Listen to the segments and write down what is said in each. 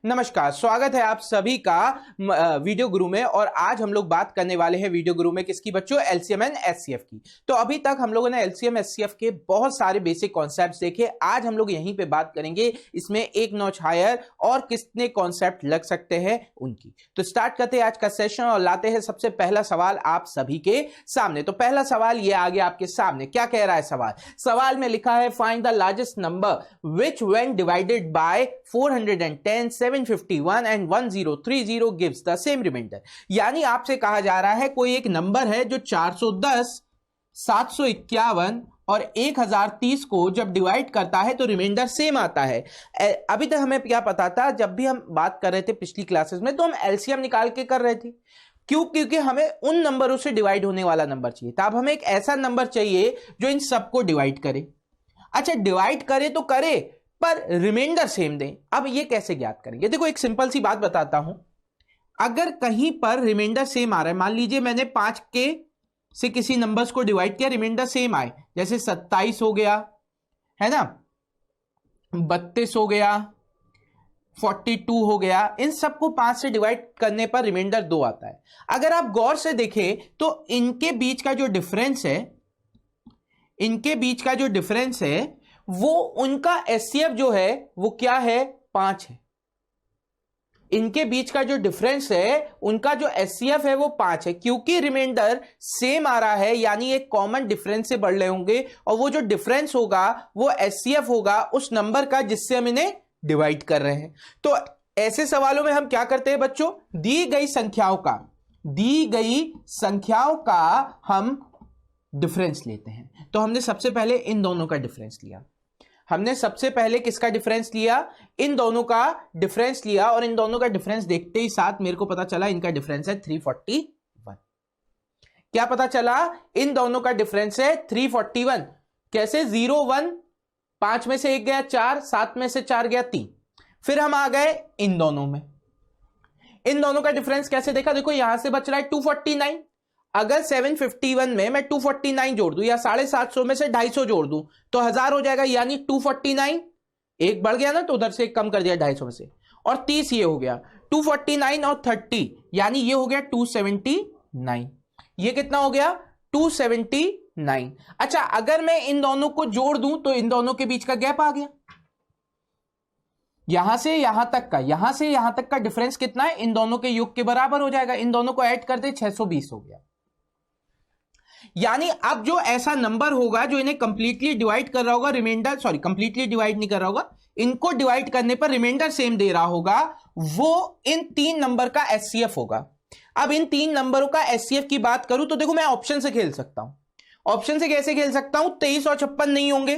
नमस्कार, स्वागत है आप सभी का वीडियो गुरु में। और आज हम लोग बात करने वाले हैं वीडियो गुरु में किसकी बच्चों? एलसीएम एंड एचसीएफ की। तो अभी तक हम लोगों ने एलसीएम एचसीएफ के बहुत सारे बेसिक कॉन्सेप्ट्स देखे। आज हम लोग यहीं पे बात करेंगे इसमें एक नॉच हायर और कितने कॉन्सेप्ट लग सकते हैं उनकी। तो स्टार्ट करते हैं आज का सेशन और लाते हैं सबसे पहला सवाल आप सभी के सामने। तो पहला सवाल ये आ गया आपके सामने। क्या कह रहा है सवाल? सवाल में लिखा है find the largest number which when divided by 410, 751 and 1030 gives the same remainder. यानी आपसे कहा जा रहा है कोई एक नंबर है जो 410, 751 और 1030 को जब डिवाइड करता है तो रिमाइंडर सेम आता है। अभी तक हमें क्या पता था, जब भी हम बात कर रहे थे पिछली क्लासेस में तो हम एलसीएम निकाल के कर रहे थे। क्यों? क्योंकि हमें उन नंबरों से डिवाइड होने वाला नंबर चाहिए था। अब हमें एक ऐसा नंबर चाहिए जो इन सबको डिवाइड करे। अच्छा, डिवाइड करे तो करे पर रिमाइंडर सेम दें। अब ये कैसे ज्ञात करेंगे? देखो एक सिंपल सी बात बताता हूं। अगर कहीं पर रिमाइंडर सेम आ रहा है, मान लीजिए मैंने 5 के से किसी नंबर्स को डिवाइड किया, रिमाइंडर सेम आए, जैसे 27 हो गया, है ना, 32 हो गया, 42 हो गया, इन सबको 5 से डिवाइड करने पर रिमाइंडर 2 आता है। अगर आप गौर से देखें तो इनके बीच का जो डिफरेंस है, वो उनका एचसीएफ जो है वो क्या है? 5 है। इनके बीच का जो डिफरेंस है, उनका जो एचसीएफ है वो 5 है। क्योंकि रिमाइंडर सेम आ रहा है यानी एक कॉमन डिफरेंस से बढ़ रहे होंगे और वो जो डिफरेंस होगा वो एचसीएफ होगा उस नंबर का जिससे हम इन्हें डिवाइड कर रहे हैं। तो ऐसे सवालों में हम क्या करते हैं बच्चों? दी गई संख्याओं का हम डिफरेंस लेते हैं। तो हमने सबसे पहले इन दोनों का डिफरेंस लिया। हमने सबसे पहले किसका डिफरेंस लिया? इन दोनों का डिफरेंस लिया। और इन दोनों का डिफरेंस देखते ही साथ मेरे को पता चला इनका डिफरेंस है 341। क्या पता चला? इन दोनों का डिफरेंस है 341। कैसे? 0 1, 5 में से 1 गया 4, 7 में से 4 गया 3। फिर हम आ गए इन दोनों में। इन दोनों का डिफरेंस कैसे देखा? देखो यहां से बच रहा है 249। अगर 751 में मैं 249 जोड़ दूं या 750 में से 250 जोड़ दूं तो 1000 हो जाएगा। यानी 249 एक बढ़ गया ना, तो उधर से कम कर दिया 250 में से, और 30 ये हो गया 249 और 30, यानी ये हो गया 279। ये कितना हो गया? 279। अच्छा, अगर मैं इन दोनों को जोड़ दूं तो इन दोनों के बीच का गैप आ गया। यहां से यहां तक का डिफरेंस कितना है? इन दोनों के योग के बराबर हो जाएगा। इन दोनों को ऐड कर दे, 620 हो गया। यानी अब जो ऐसा नंबर होगा जो इन्हें कंप्लीटली डिवाइड कर रहा होगा, कंप्लीटली डिवाइड नहीं कर रहा होगा, इनको डिवाइड करने पर रिमाइंडर सेम दे रहा होगा, वो इन 3 नंबर का एचसीएफ होगा। अब इन 3 नंबरों का एचसीएफ की बात करूं तो देखो मैं ऑप्शन से खेल सकता हूं। ऑप्शन से कैसे खेल सकता हूं? 23 और 56 नहीं होंगे।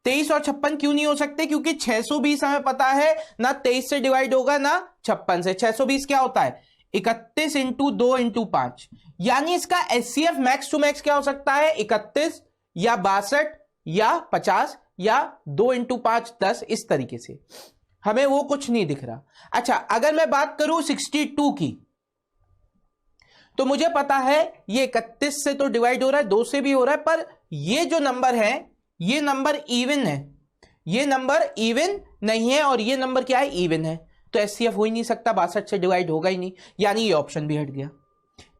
23 और 56 क्यों नहीं हो सकते? क्योंकि 620 हमें पता है ना 23 से डिवाइड होगा ना 56 से। 620 क्या होता है? 31 इंटू 2 इंटू 5। यानी इसका एचसीएफ मैक्स टू मैक्स क्या हो सकता है? 31 या 62 या 50 या 2 इंटू 5 10, इस तरीके से। हमें वो कुछ नहीं दिख रहा। अच्छा, अगर मैं बात करूं 62 की, तो मुझे पता है ये 31 से तो डिवाइड हो रहा है, 2 से भी हो रहा है, पर ये जो नंबर है ये नंबर इवन है। ये नंबर इवन नहीं है और ये नंबर क्या है? इवन है। तो एचसीएफ हो ही नहीं सकता, 62 से डिवाइड होगा ही नहीं। यानी ये ऑप्शन भी हट गया।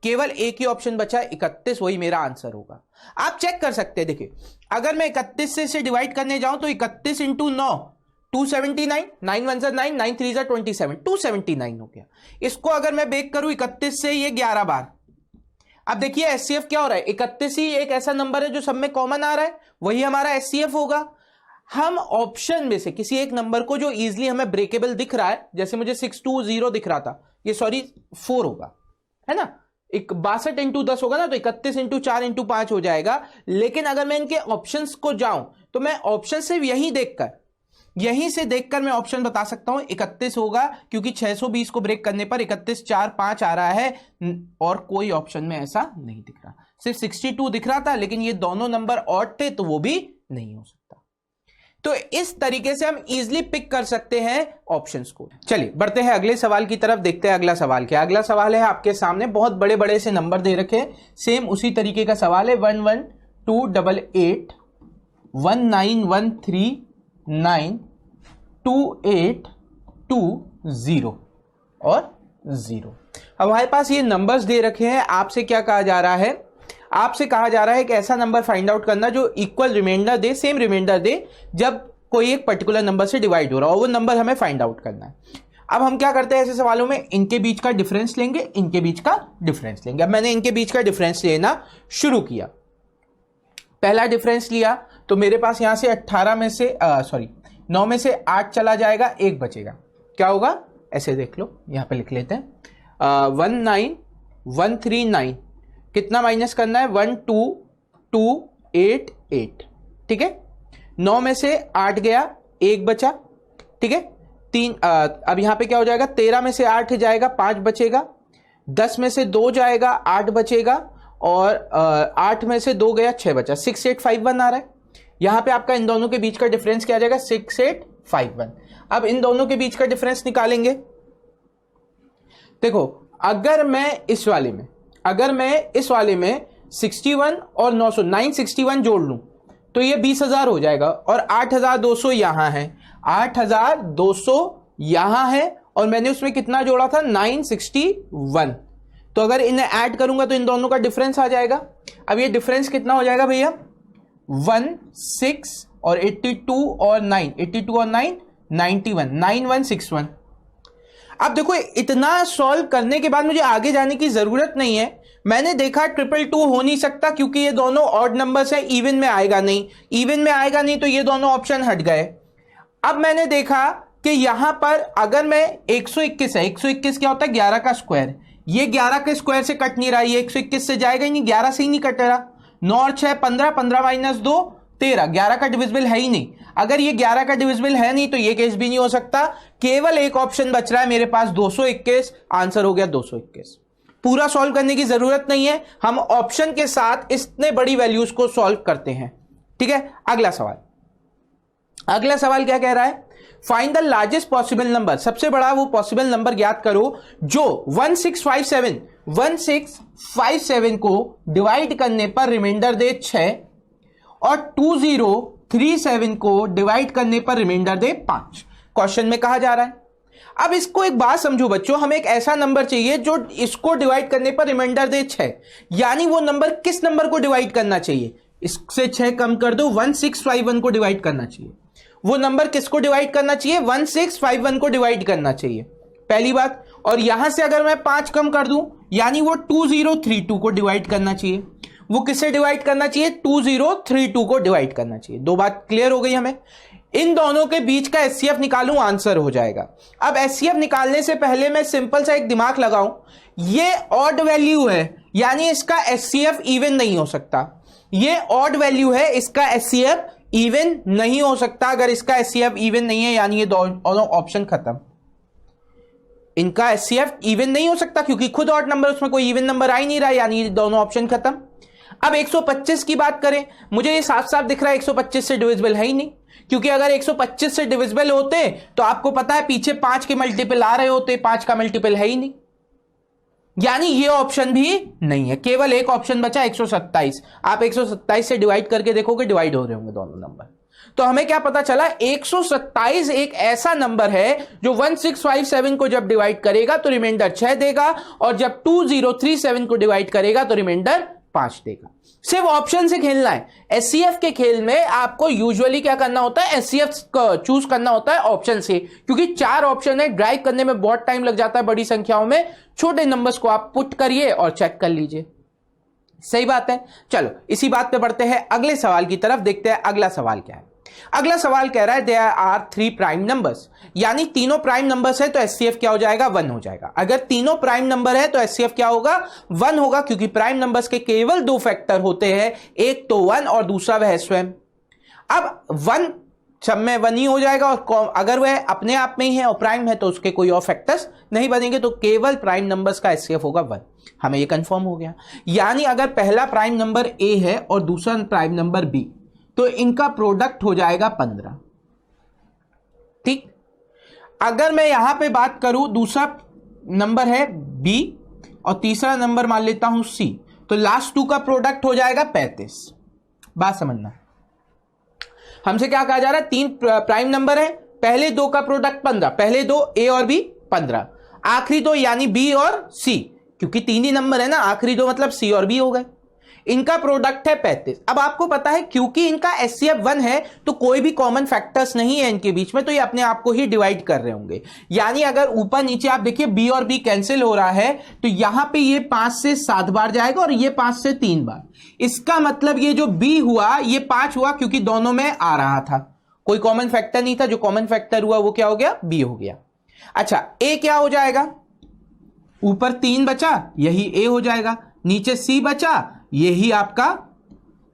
केवल एक ही ऑप्शन बचा, 31, वही मेरा आंसर होगा। आप चेक कर सकते हैं। देखिए अगर मैं 31 से डिवाइड करने जाऊं तो 31 इंटू 9 279, 9 1 9, 9 3 27, 279 हो गया। इसको अगर मैं ब्रेक करूं 31 से, ये 11 बार। अब देखिए एचसीएफ क्या हो रहा है? 31 ही एक ऐसा नंबर है जो सब में कॉमन आ रहा है, वही हमारा एचसीएफ होगा। हम ऑप्शन में से किसी एक नंबर को जो इजीली हमें ब्रेकेबल दिख रहा है, जैसे मुझे 620 दिख रहा था, ये 4 होगा, है ना, 62 इंटू 10 होगा ना, तो 31 इंटू 4 इंटू 5 हो जाएगा। लेकिन अगर मैं इनके ऑप्शंस को जाऊं तो मैं ऑप्शन से यहीं से देखकर मैं ऑप्शन बता सकता हूं 31 होगा, क्योंकि 620 को ब्रेक करने पर 31 4 5 आ रहा है और कोई ऑप्शन में ऐसा नहीं दिख रहा। सिर्फ 62 दिख रहा था, लेकिन ये दोनों नंबर ऑड थे तो वो भी नहीं हो सकता। तो इस तरीके से हम इजीली पिक कर सकते हैं ऑप्शंस को। चलिए बढ़ते हैं अगले सवाल की तरफ, देखते हैं अगला सवाल क्या। अगला सवाल है आपके सामने, बहुत बड़े बड़े से नंबर दे रखे हैं, सेम उसी तरीके का सवाल है। 11288 19139 282 0 और 0। अब हमारे पास ये नंबर्स दे रखे हैं, आपसे क्या कहा जा रहा है, आपसे कहा जा रहा है कि ऐसा नंबर फाइंड आउट करना जो इक्वल रिमाइंडर दे, सेम रिमाइंडर दे जब कोई एक पर्टिकुलर नंबर से डिवाइड हो रहा हो, वो नंबर हमें फाइंड आउट करना है। अब हम क्या करते हैं ऐसे सवालों में, इनके बीच का डिफरेंस लेंगे, इनके बीच का डिफरेंस लेंगे। अब मैंने इनके बीच का डिफरेंस लेना शुरू किया, पहला डिफरेंस लिया तो मेरे पास यहां से 9 में से 8 चला जाएगा, 1 बचेगा, क्या होगा ऐसे देख लो, यहां पे लिख लेते हैं 19139, कितना माइनस करना है 12288, ठीक है। 9 में से 8 गया, 1 बचा, ठीक है। 3 अब यहां पे क्या हो जाएगा, 13 में से 8 जाएगा, 5 बचेगा, 10 में से 2 जाएगा, 8 बचेगा, और 8 में से 2 गया, 6 बचा, 6851 आ रहा है। यहां पे आपका इन दोनों के बीच का डिफरेंस क्या आ जाएगा 6851। अब इन दोनों के बीच का डिफरेंस निकालेंगे। देखो अगर मैं इस वाले में 61 और 900 961 जोड़ लूं तो ये 20,000 हो जाएगा, और 8,200 यहां है, 8,200 यहां है, और मैंने उसमें कितना जोड़ा था 961, तो अगर इन्हें ऐड करूंगा तो इन दोनों का डिफरेंस आ जाएगा। अब ये डिफरेंस कितना हो जाएगा भैया 16 और 82 और 9, 82 और 9 91, 9161। अब देखो इतना सॉल्व करने के बाद मुझे आगे जाने की जरूरत नहीं है, मैंने देखा 222 हो नहीं सकता क्योंकि ये दोनों ऑड नंबर्स है, इवन में आएगा नहीं, तो ये दोनों ऑप्शन हट गए। अब मैंने देखा कि यहां पर अगर मैं 121 है, 121 क्या होता है 11 का स्क्वायर, ये 11 के स्क्वायर से कट नहीं रहा, ये 121 से जाएगा ही नहीं, 11 से ही नहीं कट रहा, 9 और 6 15, 15 माइनस 2 13, 11 का डिविजिबल है ही नहीं। अगर ये 11 का डिविजिबल है नहीं तो ये केस भी नहीं हो सकता, केवल एक ऑप्शन बच रहा है मेरे पास 221, आंसर हो गया 221। पूरा सॉल्व करने की जरूरत नहीं है, हम ऑप्शन के साथ इतने बड़ी वैल्यूज को सॉल्व करते हैं, ठीक है। अगला सवाल क्या कह रहा है, find the largest possible number, सबसे बड़ा वो पॉसिबल नंबर ज्ञात करो जो 1657 को डिवाइड करने पर रिमाइंडर दे 6 और 2037 को डिवाइड करने पर रिमाइंडर दे 5। क्वेश्चन में कहा जा रहा है। अब इसको एक बात समझो बच्चों, हमें एक ऐसा नंबर चाहिए जो इसको डिवाइड करने पर रिमाइंडर दे 6, यानी वो नंबर किस नंबर को डिवाइड करना चाहिए, इससे 6 कम कर दो, 1651 को डिवाइड करना चाहिए। वो नंबर किसको डिवाइड करना चाहिए 1651 को डिवाइड करना चाहिए, पहली बात। और यहां से अगर मैं 5 कम कर दूं यानी वो 2032 को डिवाइड करना चाहिए। वो किससे डिवाइड करना चाहिए 2032 को डिवाइड करना चाहिए। दो बात क्लियर हो गई हमें। इन दोनों के बीच का एचसीएफ निकालूं, आंसर हो जाएगा। अब एचसीएफ निकालने से पहले मैं सिंपल सा एक दिमाग लगाऊं, ये ऑड वैल्यू है यानी इसका एचसीएफ इवन नहीं हो सकता। ये ऑड वैल्यू है, इसका एचसीएफ इवन नहीं हो सकता। अगर इसका एचसीएफ इवन नहीं है यानी ये दोनों ऑप्शन खत्म। इनका एचसीएफ इवन नहीं हो सकता क्योंकि खुद ऑड नंबर, उसमें कोई इवन नंबर आ ही नहीं रहा, यानी ये दोनों ऑप्शन खत्म। अब 125 की बात करें, मुझे ये साफ साफ दिख रहा है 125 से डिविजिबल है ही नहीं, क्योंकि अगर 125 से डिविजिबल होते तो आपको पता है पीछे 5 के मल्टीपल आ रहे होते, 5 का मल्टीपल है ही नहीं, यानी ये ऑप्शन भी नहीं है। केवल एक ऑप्शन बचा 127। आप 127 से डिवाइड करके देखोगे डिवाइड हो रहे होंगे दोनों नंबर। तो हमें क्या पता चला 127 एक ऐसा नंबर है जो 1657 को जब डिवाइड करेगा तो रिमाइंडर 6 देगा, और जब 2037 को डिवाइड करेगा तो रिमाइंडर 5 देगा। सिर्फ ऑप्शन से खेलना है। एचसीएफ के खेल में आपको यूजुअली क्या करना होता है, एचसीएफ चूज करना होता है ऑप्शन से, क्योंकि 4 ऑप्शन है, ड्राइव करने में बहुत टाइम लग जाता है बड़ी संख्याओं में। छोटे नंबर्स को आप पुट करिए और चेक कर लीजिए। सही बात है। चलो इसी बात पे बढ़ते हैं अगले सवाल की तरफ, देखते हैं अगला सवाल क्या है। अगला सवाल कह रहा है देयर आर 3 प्राइम नंबर्स, यानी तीनों प्राइम नंबर्स है तो एचसीएफ क्या हो जाएगा 1 हो जाएगा। अगर तीनों प्राइम नंबर है तो एचसीएफ क्या होगा 1 होगा, क्योंकि प्राइम नंबर्स के केवल 2 फैक्टर होते हैं, एक तो 1 और दूसरा वह स्वयं। अब 1 सब में 1 ही हो जाएगा, और अगर वह अपने आप में ही है और प्राइम है तो उसके कोई और फैक्टर्स नहीं बनेंगे, तो केवल प्राइम नंबर्स का एचसीएफ होगा 1। हमें यह कंफर्म हो गया। यानी अगर पहला प्राइम नंबर ए है और दूसरा प्राइम नंबर बी, तो इनका प्रोडक्ट हो जाएगा 15। ठीक। अगर मैं यहां पे बात करूं, दूसरा नंबर है बी और तीसरा नंबर मान लेता हूं सी, तो लास्ट 2 का प्रोडक्ट हो जाएगा 35। बात समझना, हमसे क्या कहा जा रहा है 3 प्राइम नंबर है, पहले 2 का प्रोडक्ट 15, पहले 2 ए और बी 15। आखिरी दो यानी बी और सी, क्योंकि तीन ही नंबर है ना, आखिरी दो मतलब सी और बी हो गए। इनका प्रोडक्ट है 35। अब आपको पता है क्योंकि इनका एचसीएफ 1 है तो कोई भी कॉमन फैक्टर्स नहीं है इनके बीच में, तो ये अपने आप को ही डिवाइड कर रहे होंगे। यानी अगर ऊपर नीचे आप देखिए बी और बी कैंसिल हो रहा है, तो यहां पे ये 5 से 7 बार जाएगा और ये 5 से 3 बार। इसका मतलब ये जो बी हुआ ये 5 हुआ, क्योंकि दोनों में आ रहा था, कोई कॉमन फैक्टर नहीं था। जो कॉमन फैक्टर हुआ वो क्या हो गया, बी हो गया। अच्छा, ए क्या हो जाएगा, ऊपर 3 बचा, यही ए हो जाएगा। नीचे सी बचा, यही आपका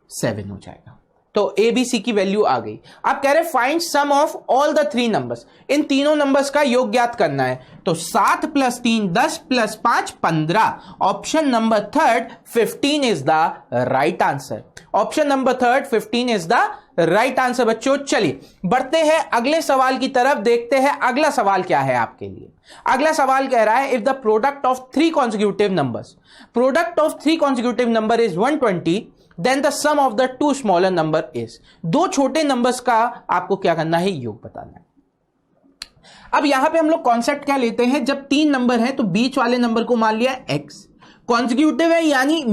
7 हो जाएगा। तो ए बी सी की वैल्यू आ गई। आप कह रहे find sum of all the 3 numbers, इन तीनों नंबर्स का योग ज्ञात करना है। तो 7 + 3 10 + 5 15। Option number 3 15 is the right answer. Option number 3 15 is the right answer. बच्चों चलिए बढ़ते हैं अगले सवाल की तरफ, देखते हैं अगला सवाल क्या है आपके लिए। अगला सवाल कह रहा है if the product of 3 consecutive numbers, product of 3 consecutive number is 120, then the sum of the 2 smaller number is. दो छोटे नंबर्स का आपको क्या करना है, योग बताना है। अब यहां पे हम लोग कॉन्सेप्ट क्या लेते हैं, जब 3 नंबर है तो बीच वाले नंबर को मान लिया x, कॉन्जिक्यूटिव है यानी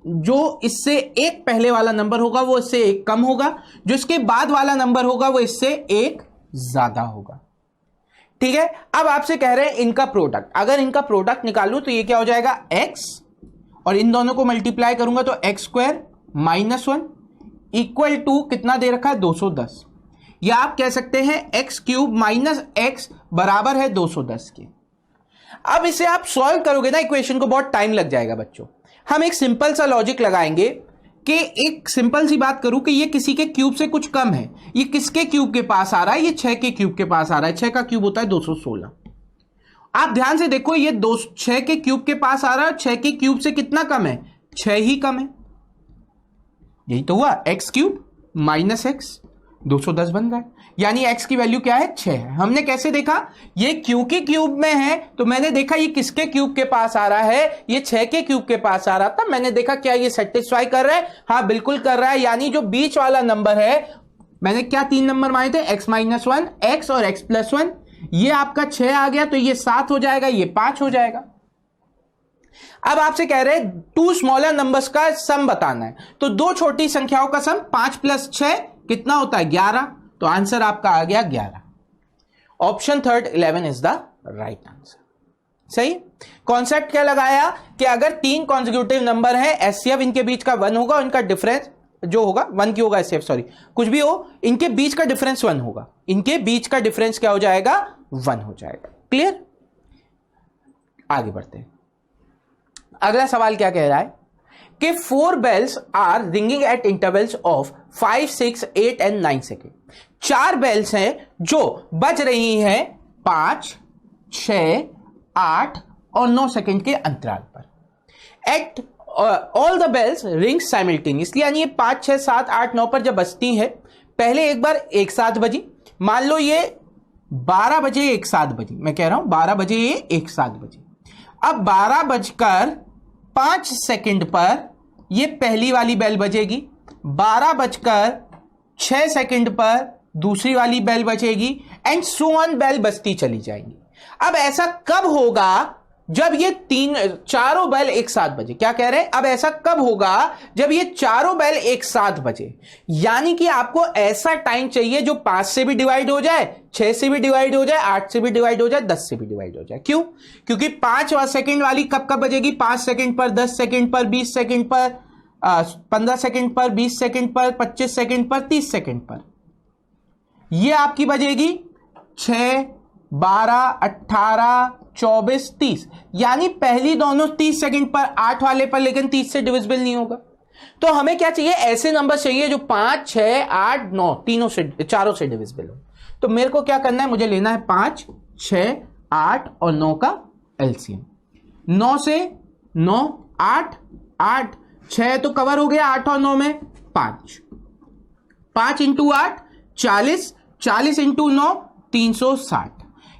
जो इससे एक पहले वाला नंबर होगा वो इससे एक कम होगा, जो इसके बाद वाला नंबर होगा वो इससे एक ज्यादा होगा। ठीक है, अब आपसे कह रहे हैं इनका प्रोडक्ट, अगर इनका प्रोडक्ट निकालूं तो ये क्या हो जाएगा x, और इन दोनों को मल्टीप्लाई करूंगा तो x² - 1 इक्वल टू कितना दे रखा है 210, या आप कह सकते हैं x³ - x बराबर है 210 के। अब इसे आप सॉल्व करोगे ना इक्वेशन को, बहुत टाइम लग जाएगा बच्चों। हम एक सिंपल सा लॉजिक लगाएंगे कि एक सिंपल सी बात करूं कि ये किसी के क्यूब से कुछ कम है, ये किसके क्यूब के पास आ रहा है, ये 6 के क्यूब के पास आ रहा है। 6 का क्यूब होता है 216। आप ध्यान से देखो, ये 6 के क्यूब के पास आ रहा है, 6 के क्यूब से कितना कम है, 6 ही कम है। यही तो हुआ, x³ - x 210 बन रहा है, यानी x की वैल्यू क्या है 6 है। हमने कैसे देखा, ये q के क्यूब में है तो मैंने देखा ये किसके क्यूब के पास आ रहा है, ये 6 के क्यूब के पास आ रहा था। मैंने देखा क्या ये सेटिस्फाई कर रहा है, हाँ बिल्कुल कर रहा है। यानी जो बीच वाला नंबर है, मैंने क्या 3 नंबर माने थे, x - 1 x और x + 1, ये आपका 6 आ गया तो ये 7 हो जाएगा, ये 5 हो जाएगा। अब आपसे कह रहे हैं 2 स्मॉलर नंबर्स का सम बताना है, तो दो छोटी संख्याओं का सम 5 + 6 कितना होता है 11, तो आंसर आपका आ गया 11। Option 3 11 is the right answer. सही। कॉन्सेप्ट क्या लगाया कि अगर 3 कॉन्जिक्यूटिव नंबर है, एचसीएफ इनके बीच का 1 होगा, इनका डिफरेंस जो होगा 1 की होगा, एचसीएफ सॉरी कुछ भी हो, इनके बीच का डिफरेंस 1 होगा, इनके बीच का डिफरेंस क्या हो जाएगा 1 हो जाएगा। क्लियर। आगे बढ़ते हैं। अगला सवाल क्या कह रहा है कि 4 bells are ringing at intervals of 5 6 8 and 9 second. 4 bells हैं जो बज रही हैं 5 6 8 और 9 सेकेंड के अंतराल पर। At all the bells ring simultaneously, यानी ये 5 6 7 8 9 पर जब बजती है, पहले एक बार एक साथ बजी, मान लो ये 12 बजे एक साथ बजी, मैं कह रहा हूं 12 बजे ये एक साथ बजी। अब 12:05 पर ये पहली वाली बेल बजेगी, 12:06 पर दूसरी वाली बेल बजेगी, एंड सो ऑन बेल बजती चली जाएंगी। अब ऐसा कब होगा जब ये चारों बेल एक साथ बजे। क्या कह रहे हैं, अब ऐसा कब होगा जब ये चारों बेल एक साथ बजे, यानी कि आपको ऐसा टाइम चाहिए जो 5 से भी डिवाइड हो जाए, 6 से भी डिवाइड हो जाए, 8 से भी डिवाइड हो जाए, 10 से भी डिवाइड हो जाए। क्यों, क्योंकि 5 सेकंड वाली कब कब बजेगी, 5 सेकंड पर, 10 सेकंड पर, 20 सेकंड पर, 15 सेकंड पर, 20 सेकंड पर, 25 सेकंड पर, 30 सेकंड पर। ये आपकी बजेगी 6 12 18 24 30, यानी पहली दोनों 30 सेकंड पर, 8 वाले पर, लेकिन 30 से डिविजिबल नहीं होगा। तो हमें क्या चाहिए, ऐसे नंबर चाहिए जो 5 6 8 9 तीनों से, चारों से डिविजिबल हो। तो मेरे को क्या करना है, मुझे लेना है 5 6 8 और 9 का एलसीएम। 9 से 9 8 8 6 तो कवर हो गया, 8 और 9 में 5 5 इंटू 8 40, 40 इंटू 9 360,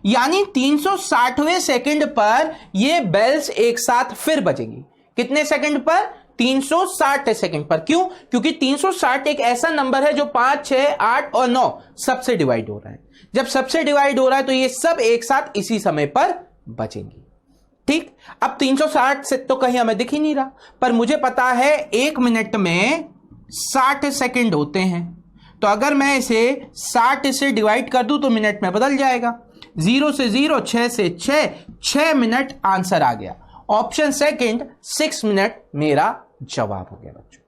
यानी 360वें सेकंड पर ये बेल्स एक साथ फिर बजेंगी। कितने सेकंड पर, 360 सेकंड पर। क्यों, क्योंकि 360 एक ऐसा नंबर है जो 5 6 8 और 9 सबसे डिवाइड हो रहा है। जब सबसे डिवाइड हो रहा है तो ये सब एक साथ इसी समय पर बचेंगी। ठीक, अब 360 से तो कहीं हमें दिख ही नहीं रहा, पर मुझे पता है 1 मिनट में 60 सेकंड होते हैं, तो अगर मैं इसे 60 से डिवाइड कर दूं तो मिनट में बदल जाएगा। 0 से 0, 6 से 6 मिनट आंसर आ गया। ऑप्शन सेकंड 6 मिनट मेरा जवाब हो गया बच्चों।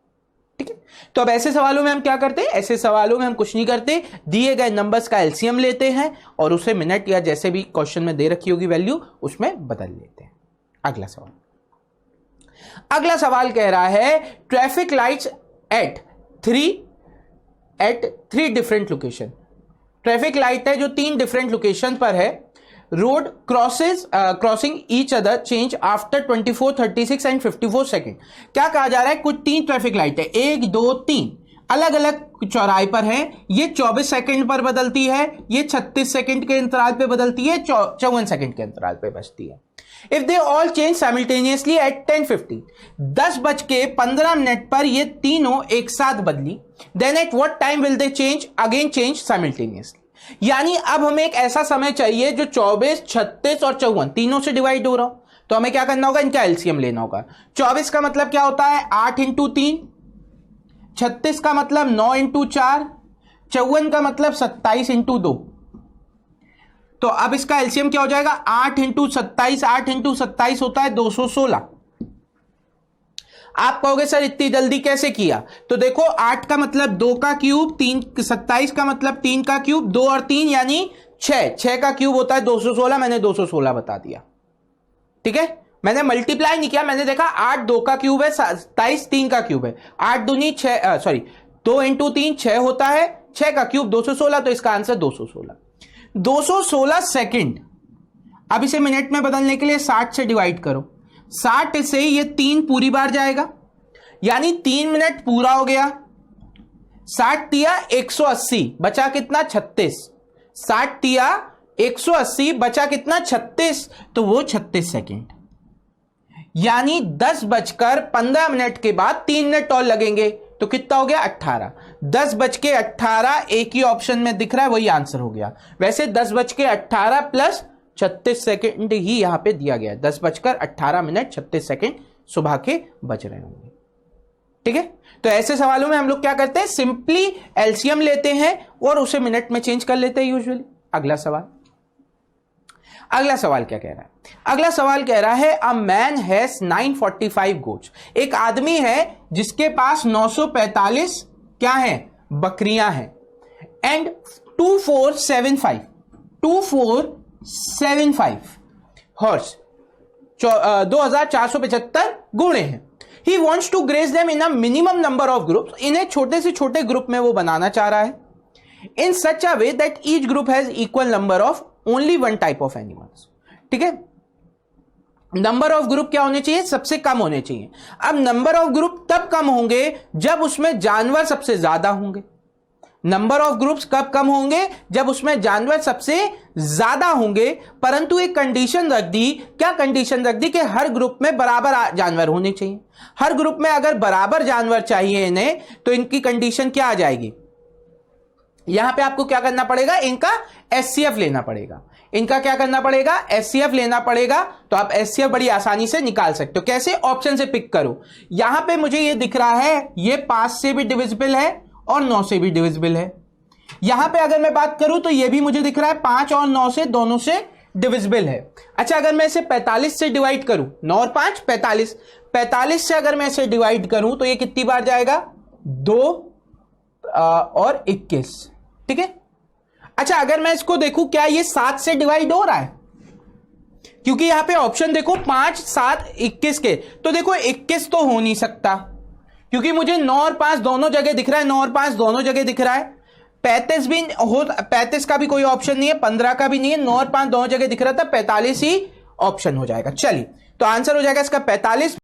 ठीक है, तो अब ऐसे सवालों में हम क्या करते हैं, ऐसे सवालों में हम कुछ नहीं करते, दिए गए नंबर्स का एलसीएम लेते हैं और उसे मिनट या जैसे भी क्वेश्चन में दे रखी होगी वैल्यू उसमें बदल लेते हैं। अगला सवाल कह रहा है traffic lights at three different location. Traffic light है जो 3 डिफरेंट लोकेशन पर है। Road crossing each other change after 24, 36 and 54 second. क्या कहा जा रहा है, कुछ 3 ट्रैफिक लाइट है, 1, 2, 3 अलग अलग चौराहे पर है। ये 24 सेकंड पर बदलती है, ये 36 सेकंड के अंतराल पे बदलती है, 54 सेकंड के अंतराल पे बचती है। If they all change simultaneously at 10:50, 10:15 पर ये तीनों एक साथ बदली, then at what time will they change simultaneously. यानी अब हमें एक ऐसा समय चाहिए जो 24, 36 और 54 तीनों से डिवाइड हो रहा हो, तो हमें क्या करना होगा, इनका एलसीएम लेना होगा। 24 का मतलब क्या होता है, 8 × 3, 36 का मतलब 9 × 4, 54 का मतलब 27 × 2। तो अब इसका एलसीएम क्या हो जाएगा, 8 × 27, 8 × 27 होता है 216। आप कहोगे सर इतनी जल्दी कैसे किया, तो देखो 8 का मतलब 2 का क्यूब, 27 का मतलब 3 का क्यूब, 2 और 3 यानी 6 का क्यूब होता है 216, मैंने 216 बता दिया। ठीक है, मैंने मल्टीप्लाई नहीं किया, मैंने देखा 8 2 का क्यूब है, 27 3 का क्यूब है, 8 दूनी 6, सॉरी 2 × 3 6 होता है, 6 का क्यूब 216, तो इसका आंसर 216 सेकंड। अब इसे मिनट में बदलने के लिए 60 से डिवाइड करो, 60 से ये 3 पूरी बार जाएगा, यानी 3 मिनट पूरा हो गया। 60 दिया 180, बचा कितना 36, 60 दिया 180, बचा कितना 36, तो वो 36 सेकंड। यानी 10:15 के बाद 3 मिनट और लगेंगे, तो कितना हो गया 18। 10:18 एक ही ऑप्शन में दिख रहा है, वही आंसर हो गया। वैसे 10:18 प्लस 36 सेकंड ही यहां पे दिया गया है, 10:18 36 सेकंड सुबह के बज रहे होंगे। ठीक है, तो ऐसे सवालों में हम लोग क्या करते हैं, सिंपली एलसीएम लेते हैं और उसे मिनट में चेंज कर लेते हैं यूजुअली। अगला सवाल क्या कह रहा है, अगला सवाल कह रहा है अ मैन हैज 945 गोट्स। एक आदमी है जिसके पास 945 क्या है, बकरियां हैं, एंड 2475 हॉर्स, 2475 घोड़े हैं। He wants to graze them in a minimum number of groups. इन्हें छोटे से छोटे ग्रुप में वो बनाना चाह रहा है, in such a way that each group has equal number of only one type of animals. ठीक है, नंबर ऑफ ग्रुप क्या होने चाहिए, सबसे कम होने चाहिए। अब नंबर ऑफ ग्रुप तब कम होंगे जब उसमें जानवर सबसे ज्यादा होंगे। नंबर ऑफ ग्रुप्स कब कम होंगे, जब उसमें जानवर सबसे ज्यादा होंगे, परंतु एक कंडीशन रख दी। क्या कंडीशन रख दी, कि हर ग्रुप में बराबर जानवर होने चाहिए। हर ग्रुप में अगर बराबर जानवर चाहिए इन्हें, तो इनकी कंडीशन क्या आ जाएगी, यहां पे आपको क्या करना पड़ेगा, इनका एचसीएफ लेना पड़ेगा। इनका क्या करना पड़ेगा, एचसीएफ लेना पड़ेगा। तो आप एचसीएफ बड़ी आसानी से निकाल सकते हो। कैसे, ऑप्शन से पिक करो। यहां पे मुझे ये दिख रहा है, ये 5 से भी डिविजिबल है और 9 से भी डिविजिबल है। यहां पे अगर मैं बात करूं तो ये भी मुझे दिख रहा है 5 और 9 से दोनों से डिविजिबल है। अच्छा, अगर मैं इसे 45 से डिवाइड करूं, 9 और 5 45, 45 से अगर मैं इसे डिवाइड करूं तो ये कितनी बार जाएगा, 2 और 21। ठीक है, अच्छा अगर मैं इसको देखूं, क्या ये 7 से डिवाइड हो रहा है, क्योंकि यहां पे ऑप्शन देखो 5, 7, 21 के, तो देखो 21 तो हो नहीं सकता, क्योंकि मुझे 9 और 5 दोनों जगह दिख रहा है, 9 और 5 दोनों जगह दिख रहा है। 35 भी हो, 35 का भी कोई ऑप्शन नहीं है, 15 का भी नहीं है, 9 और 5 दोनों जगह दिख रहा था, 45 ही ऑप्शन हो जाएगा। चलिए, तो आंसर हो जाएगा इसका 45।